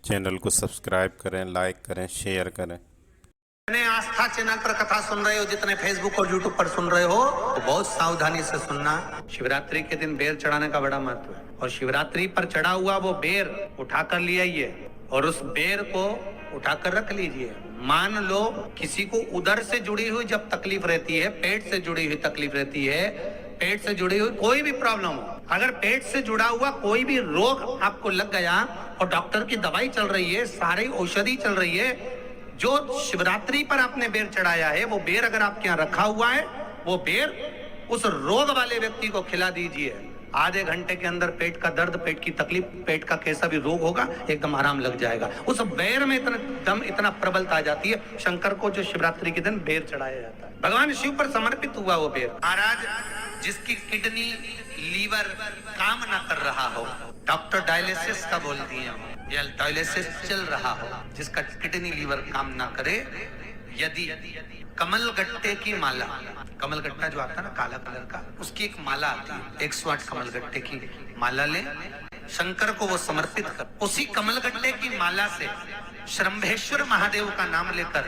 Channel को subscribe करें, like करें, शेयर करें। जितने आस्था चैनल पर कथा सुन रहे हो, जितने फेसबुक और यूट्यूब पर सुन रहे हो, तो बहुत सावधानी से सुनना। शिवरात्रि के दिन बेर चढ़ाने का बड़ा महत्व है और शिवरात्रि पर चढ़ा हुआ वो बेर उठाकर ले आइए और उस बेर को उठाकर रख लीजिए। मान लो किसी को उदर से जुड़ी हुई जब तकलीफ रहती है, पेट से जुड़ी हुई तकलीफ रहती है, पेट से जुड़ी हुई कोई भी प्रॉब्लम हो, अगर पेट से जुड़ा हुआ कोई भी रोग आपको लग गया और डॉक्टर की दवाई चल रही है, सारी औषधि चल रही है, जो शिवरात्रि पर आपने बेर चढ़ाया है वो बेर अगर आपके यहाँ रखा हुआ है, वो बेर उस रोग वाले व्यक्ति को खिला दीजिए। आधे घंटे के अंदर पेट का दर्द, पेट की तकलीफ, पेट का कैसा भी रोग होगा, एकदम आराम लग जाएगा। उस बेर में इतना दम, इतना प्रबलता आ जाती है शंकर को, जो शिवरात्रि के दिन बेर चढ़ाया जाता है। भगवान शिव पर समर्पित हुआ वो बेर। महाराज, जिसकी किडनी लीवर काम ना कर रहा हो, डॉक्टर डायलिसिस का बोल दिए हो या डायलिसिस चल रहा हो, जिसका किडनी लीवर काम ना करे, यदि कमल गट्टे की माला, कमल गट्टा जो आता है ना काला कलर का, उसकी एक माला आती है, 108 कमल गट्टे की माला ले, शंकर को वो समर्पित कर, उसी कमल गट्टे की माला से श्रंभेश्वर महादेव का नाम लेकर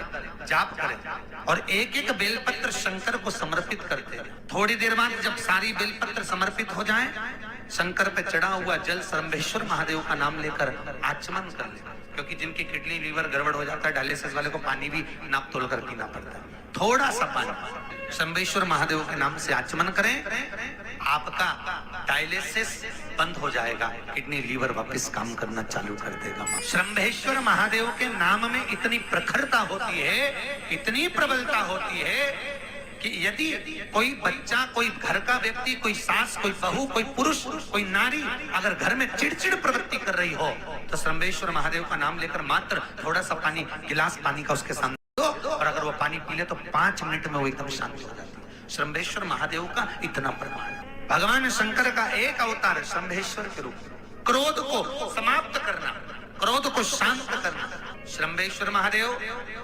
जाप करें और एक एक बेलपत्र शंकर को समर्पित करते हैं। थोड़ी देर बाद जब सारी बेलपत्र समर्पित हो जाएं, शंकर पे चढ़ा हुआ जल श्रंभेश्वर महादेव का नाम लेकर आचमन कर ले, क्योंकि जिनकी किडनी लीवर गड़बड़ हो जाता है, डायलिसिस वाले को पानी भी नाप तोल कर पीना पड़ता है, थोड़ा सा पानी श्रंभेश्वर महादेव के नाम से आचमन करें, आपका डायलिसिस बंद हो जाएगा, किडनी लीवर वापस काम करना चालू कर देगा। श्रंभेश्वर महादेव के नाम में इतनी प्रखरता होती है, इतनी प्रबलता होती है कि यदि कोई बच्चा, कोई घर का व्यक्ति, कोई सास, कोई बहू, कोई पुरुष, कोई नारी अगर घर में चिड़चिड़ प्रवृत्ति कर रही हो, तो श्रंभेश्वर महादेव का नाम लेकर मात्र थोड़ा सा पानी, गिलास पानी का उसके सामने दो, और अगर वो पानी पी ले तो 5 मिनट में वो एकदम शांत हो जाती है। श्रंभेश्वर महादेव का इतना प्रमाण। भगवान शंकर का एक अवतार है श्रंभेश्वर के रूप में, क्रोध को समाप्त करना, क्रोध को शांत करना। श्रंभेश्वर महादेव,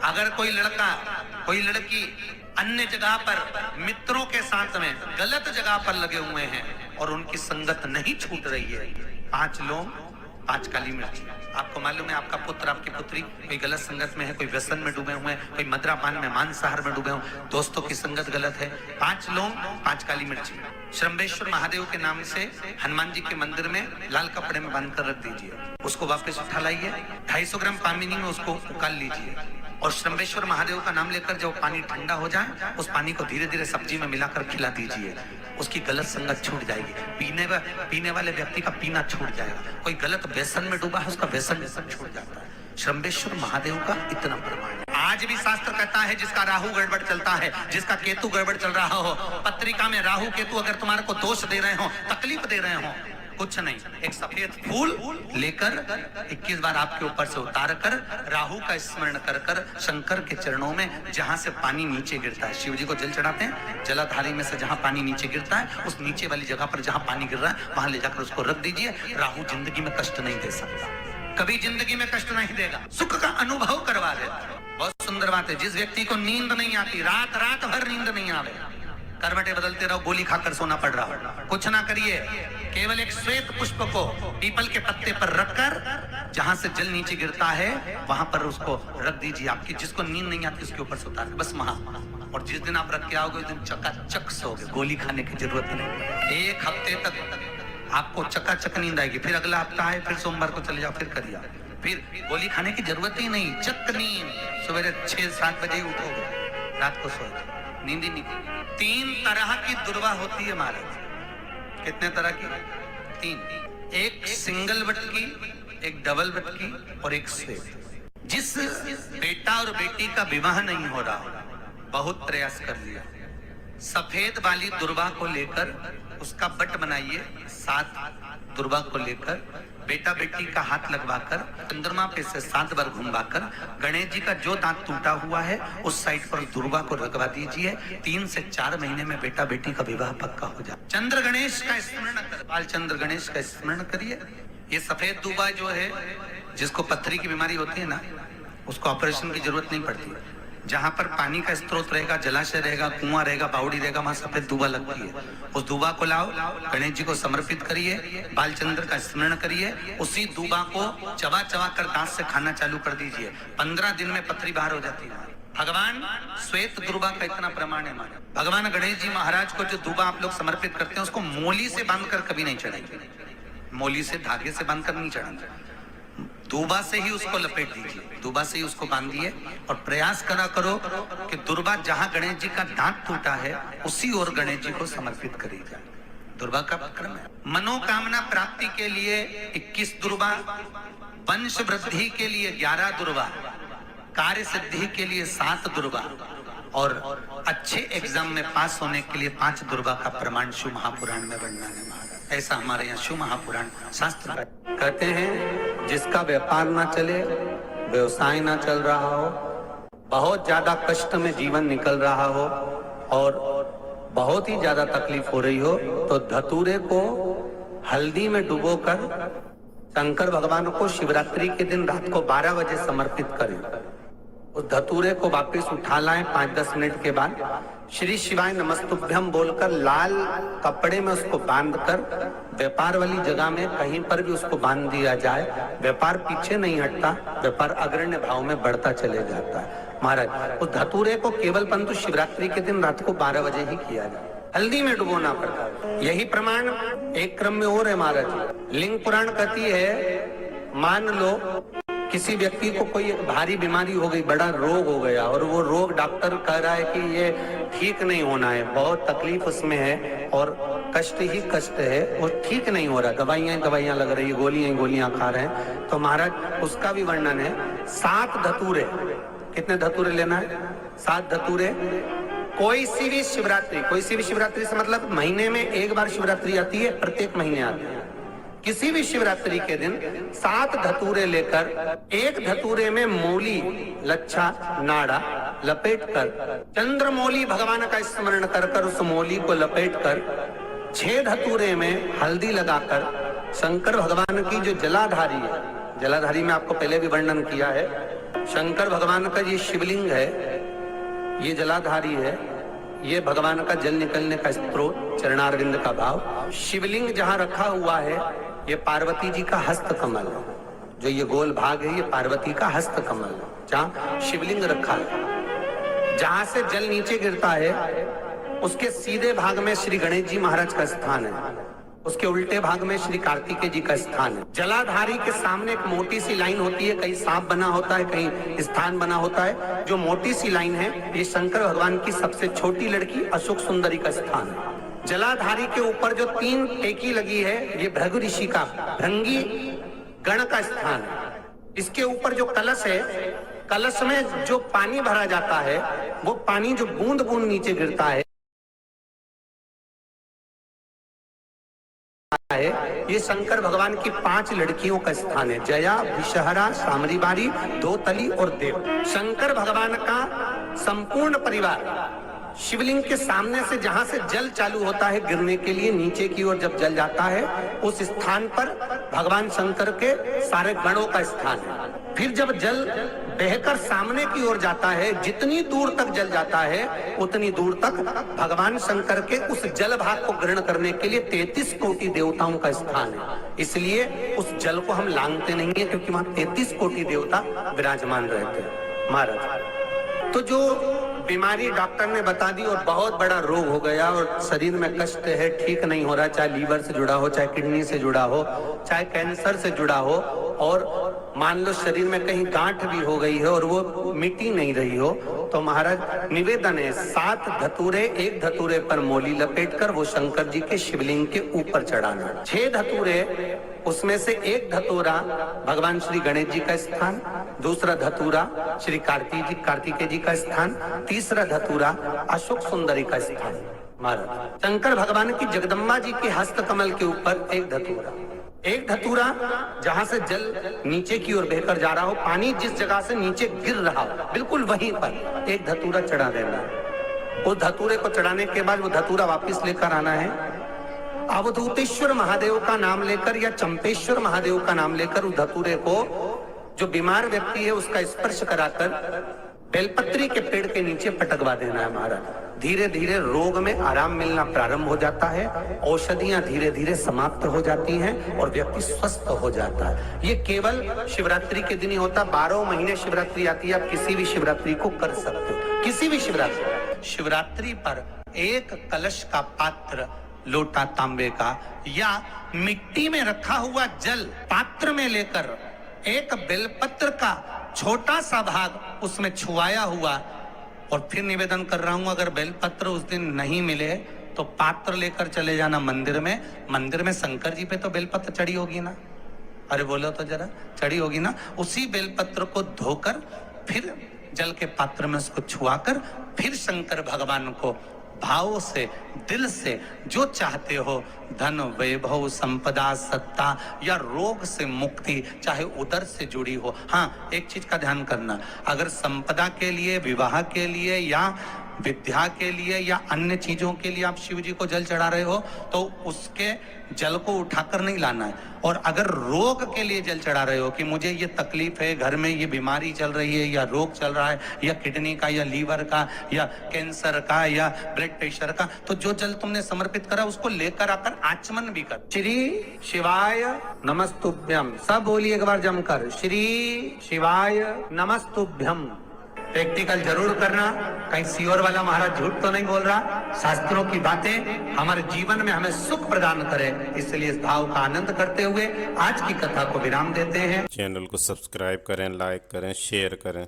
अगर कोई लड़का, कोई लड़की अन्य जगह पर मित्रों के साथ में गलत जगह पर लगे हुए हैं और उनकी संगत नहीं छूट रही है, 5 लौंग 5 काली मिर्च। आपको मालूम है आपका पुत्र, आपकी पुत्री कोई गलत संगत में है, कोई व्यसन में डूबे हुए हैं, कोई मद्रापान में, मांसाहार में डूबे हुए, दोस्तों की संगत गलत है, 5 लौंग 5 काली मिर्च श्रंभेश्वर महादेव के नाम से हनुमान जी के मंदिर में लाल कपड़े में बांध कर रख दीजिए, उसको वापस उठा लाइए, 250 ग्राम पानी में उसको उकाल लीजिए और श्रंभेश्वर महादेव का नाम लेकर जब पानी ठंडा हो जाए, उस पानी को धीरे धीरे सब्जी में मिलाकर खिला दीजिए, उसकी गलत संगत छूट जाएगी, पीने वाले व्यक्ति का पीना छूट जाएगा, कोई गलत व्यसन में डूबा है उसका व्यसन छूट जाता है। श्रंभेश्वर महादेव का इतना प्रमाण है। आज भी शास्त्र कहता है जिसका राहु गड़बड़ चलता है, जिसका केतु गड़बड़ चल रहा हो, पत्रिका में राहु केतु अगर तुम्हारे को दोष दे रहे हो, तकलीफ दे रहे हो, कुछ नहीं, एक सफेद फूल लेकर 21 बार आपके ऊपर से उतार कर राहु का स्मरण कर कर शंकर के चरणों में, जहां से पानी नीचे गिरता है, शिव जी को जल चढ़ाते हैं, जलाधारी में से जहां पानी नीचे गिरता है, उस नीचे वाली जगह पर जहां पानी गिर रहा है वहां ले जाकर उसको रख दीजिए। राहु जिंदगी में कष्ट नहीं दे सकता, कभी जिंदगी में कष्ट नहीं देगा, सुख का अनुभव करवा देता। बहुत सुंदर बात है, जिस व्यक्ति को नींद नहीं आती, रात रात भर नींद नहीं आवे, करवटें बदलते रहो, गोली खाकर सोना पड़ रहा हो, कुछ ना करिए, केवल एक श्वेत पुष्प को पीपल के पत्ते पर रखकर जहां से जल नीचे गिरता है वहां पर उसको रख दीजिए। आपकी जिसको नींद नहीं आती उसके ऊपर से उतार, बस वहां, और जिस दिन आप रख के आओगे उस दिन चकाचक सोओगे, गोली खाने की जरूरत नहीं। 1 हफ्ते तक आपको चकाचक नींद आएगी, फिर अगला हफ्ता है, फिर सोमवार को चले जाओ, फिर करिए, फिर गोली खाने की जरूरत ही नहीं, चक नींद, सवेरे 6-7 बजे उठोगे, रात को सोओगे, नींद ही नहीं। 3 तरह की दुर्वा होती है महाराज। कितने तरह की? 3, एक सिंगल बटकी, एक डबल बटकी और एक श्वेत। जिस बेटा और बेटी का विवाह नहीं हो रहा, बहुत प्रयास कर लिया, सफेद वाली दुर्वा को लेकर उसका बट बनाइए, 7 दुर्वा को लेकर बेटा बेटी का हाथ लगवाकर चंद्रमा पे से 7 बार घुमाकर गणेश जी का जो दांत टूटा हुआ है उस साइड पर दुर्वा को लगवा दीजिए। 3 से 4 महीने में बेटा बेटी का विवाह पक्का हो जाए। चंद्र गणेश का स्मरण कर, बाल चंद्र गणेश का स्मरण करिए। ये सफेद दुर्वा जो है, जिसको पत्थरी की बीमारी होती है ना, उसको ऑपरेशन की जरूरत नहीं पड़ती, जहां पर पानी का स्रोत रहेगा, जलाशय रहेगा, कुआं रहेगा, बावड़ी रहेगा, वहां सफेद दूबा लगती है। उस दूबा को लाओ, गणेश जी को समर्पित करिए, बालचंद्र का स्मरण करिए, उसी दूबा को चबा चबा कर दांत से खाना चालू कर दीजिए। 15 दिन में पथरी बाहर हो जाती है। भगवान श्वेत दूबा का इतना प्रमाण है हमारे। भगवान गणेश जी महाराज को जो दूबा आप लोग समर्पित करते हैं उसको मोली से बांधकर कभी नहीं चढ़ाएंगे, मोली से धागे से बांधकर नहीं चढ़ाएंगे, दूबा से ही उसको लपेट दीजिए, दूबा से ही उसको बांधिए और प्रयास करा करो कि दुर्बा जहां गणेश जी का दांत टूटा है उसी ओर गणेश जी को समर्पित करी जाए। दुर्बा का क्रम है। मनोकामना प्राप्ति के लिए 21 दुर्बा, वंश वृद्धि के लिए 11 दुर्बा, कार्य सिद्धि के लिए 7 दुर्बा और अच्छे एग्जाम में पास होने के लिए 5 दुर्बा का प्रमाण शिव महापुराण में वर्णन है महाराज। ऐसा हमारे यहाँ शिव महापुराण शास्त्र कहते हैं। जिसका व्यापार ना चले, व्यवसाय ना चल रहा हो, बहुत ज्यादा कष्ट में जीवन निकल रहा हो और बहुत ही ज्यादा तकलीफ हो रही हो, तो धतूरे को हल्दी में डुबोकर शंकर भगवान को शिवरात्रि के दिन रात को 12 बजे समर्पित करें। उस धतूरे को वापस उठा लाएं 5-10 मिनट के बाद, श्री शिवाय नमस्तुभ्यम बोलकर लाल कपड़े में उसको बांधकर व्यापार वाली जगह में कहीं पर भी उसको बांध दिया जाए। व्यापार पीछे नहीं हटता, व्यापार अग्रण्य भाव में बढ़ता चले जाता है महाराज। उस धतूरे को केवल परंतु शिवरात्रि के दिन रात को 12 बजे ही किया जाए, हल्दी में डुबोना पड़ता है। यही प्रमाण एक क्रम में और है महाराज। लिंग पुराण कहती है, मान लो किसी व्यक्ति को कोई एक भारी बीमारी हो गई, बड़ा रोग हो गया और वो रोग डॉक्टर कह रहा है कि ये ठीक नहीं होना है, बहुत तकलीफ उसमें है और कष्ट ही कष्ट है, वो ठीक नहीं हो रहा, दवाइयां लग रही है, गोलियां खा रहे हैं, तो महाराज उसका भी वर्णन है। 7 धतूरे, कितने धतूरे लेना है? 7 धतूरे। कोई सी भी शिवरात्रि से मतलब महीने में एक बार शिवरात्रि आती है, प्रत्येक महीने आती है। किसी भी शिवरात्रि के दिन 7 धतूरे लेकर, एक धतूरे में मूली, लच्छा, नाड़ा लपेटकर, चंद्रमौली भगवान का स्मरण कर उस मौली को लपेटकर 6 धतूरे में हल्दी लगाकर शंकर भगवान की जो जलाधारी है, जलाधारी में आपको पहले भी वर्णन किया है, शंकर भगवान का ये शिवलिंग है, ये जलाधारी है, ये भगवान का जल निकलने का स्त्रोत, चरणारविंद का भाव। शिवलिंग जहां रखा हुआ है ये पार्वती जी का हस्त कमल है, जो ये गोल भाग है ये पार्वती का हस्त कमल है, जहां शिवलिंग रखा है। जहां से जल नीचे गिरता है उसके सीधे भाग में श्री गणेश जी महाराज का स्थान है, उसके उल्टे भाग में श्री कार्तिकेय जी का स्थान है। जलाधारी के सामने एक मोटी सी लाइन होती है, कहीं सांप बना होता है, कहीं स्थान बना होता है। जो मोटी सी लाइन है ये शंकर भगवान की सबसे छोटी लड़की अशोक सुंदरी का स्थान है। जलाधारी के ऊपर जो 3 टेकी लगी है ये भृगु ऋषि का भृंगी गण का स्थान है। इसके ऊपर जो कलश है, कलश में जो पानी भरा जाता है वो पानी जो बूंद बूंद नीचे गिरता है ये शंकर भगवान की 5 लड़कियों का स्थान है, जया, विषहरा, सामरीबारी, दोतली और देव। शंकर भगवान का संपूर्ण परिवार शिवलिंग के सामने से जहां से जल चालू होता है गिरने के लिए नीचे की ओर जब जल जाता है उस स्थान पर भगवान शंकर के सारे गणों का स्थान है। फिर जब जल बहकर सामने की ओर जाता है, जितनी दूर तक जल जाता है उतनी दूर तक भगवान शंकर के उस जल भाग को ग्रहण करने के लिए 33 कोटि देवताओं का स्थान है। इसलिए उस जल को हम लांघते नहीं है क्योंकि वहां 33 कोटि देवता विराजमान रहते हैं महाराज। तो जो बीमारी डॉक्टर ने बता दी और बहुत बड़ा रोग हो गया और शरीर में कष्ट है, ठीक नहीं हो रहा, चाहे लीवर से जुड़ा हो, चाहे किडनी से जुड़ा हो, चाहे कैंसर से जुड़ा हो, और मान लो शरीर में कहीं गांठ भी हो गई है और वो मिटी नहीं रही हो, तो महाराज निवेदन है 7 धतूरे, एक धतूरे पर मोली लपेटकर वो शंकर जी के शिवलिंग के ऊपर चढ़ाना। 6 धतूरे, उसमें से एक धतूरा भगवान श्री गणेश जी का स्थान, दूसरा धतूरा श्री कार्तिकेय जी का स्थान, तीसरा धतूरा अशोक सुंदरी का स्थान। महाराज शंकर भगवान की जगदम्बा जी के हस्त कमल के ऊपर एक धतूरा जहां से जल नीचे की ओर बहकर जा रहा हो, पानी जिस जगह से नीचे गिर रहा हो बिल्कुल वहीं पर एक धतूरा चढ़ा देना है। उस धतूरे को चढ़ाने के बाद वो धतूरा वापस लेकर आना है, अवधूतेश्वर महादेव का नाम लेकर या चंपेश्वर महादेव का नाम लेकर उस धतूरे को जो बीमार व्यक्ति है उसका स्पर्श कराकर बेलपत्री के पेड़ के नीचे पटकवा देना है महाराज। धीरे धीरे रोग में आराम मिलना प्रारंभ हो जाता है, औषधियां धीरे धीरे समाप्त हो जाती हैं और व्यक्ति स्वस्थ हो जाता है। ये केवल शिवरात्रि के दिन ही होता, 12 महीने शिवरात्रि आती है, आप किसी भी शिवरात्रि को कर सकते हो, किसी भी शिवरात्रि। शिवरात्रि पर एक कलश का पात्र, लोटा तांबे का या मिट्टी में रखा हुआ जल पात्र में लेकर एक बेलपत्र का छोटा सा भाग उसमें छुआया हुआ, और फिर निवेदन कर रहा हूं, अगर बेलपत्र उस दिन नहीं मिले तो पात्र लेकर चले जाना मंदिर में। मंदिर में शंकर जी पे तो बेलपत्र चढ़ी होगी ना, अरे बोलो तो जरा, चढ़ी होगी ना। उसी बेलपत्र को धोकर फिर जल के पात्र में उसको छुआकर फिर शंकर भगवान को भाव से, दिल से जो चाहते हो, धन वैभव संपदा सत्ता या रोग से मुक्ति, चाहे उदर से जुड़ी हो। हाँ, एक चीज का ध्यान करना, अगर संपदा के लिए, विवाह के लिए या विद्या के लिए या अन्य चीजों के लिए आप शिव जी को जल चढ़ा रहे हो तो उसके जल को उठाकर नहीं लाना है। और अगर रोग के लिए जल चढ़ा रहे हो कि मुझे ये तकलीफ है, घर में ये बीमारी चल रही है या रोग चल रहा है या किडनी का या लीवर का या कैंसर का या ब्लड प्रेशर का, तो जो जल तुमने समर्पित करा उसको लेकर आकर आचमन भी कर। श्री शिवाय नमस्तुभ्यम, सब बोलिए एक बार जमकर, श्री शिवाय नमस्तुभ्यम। प्रैक्टिकल जरूर करना, कहीं सियोर वाला महाराज झूठ तो नहीं बोल रहा। शास्त्रों की बातें हमारे जीवन में हमें सुख प्रदान करे, इसलिए इस भाव का आनंद करते हुए आज की कथा को विराम देते हैं। चैनल को सब्सक्राइब करें, लाइक करें, शेयर करें।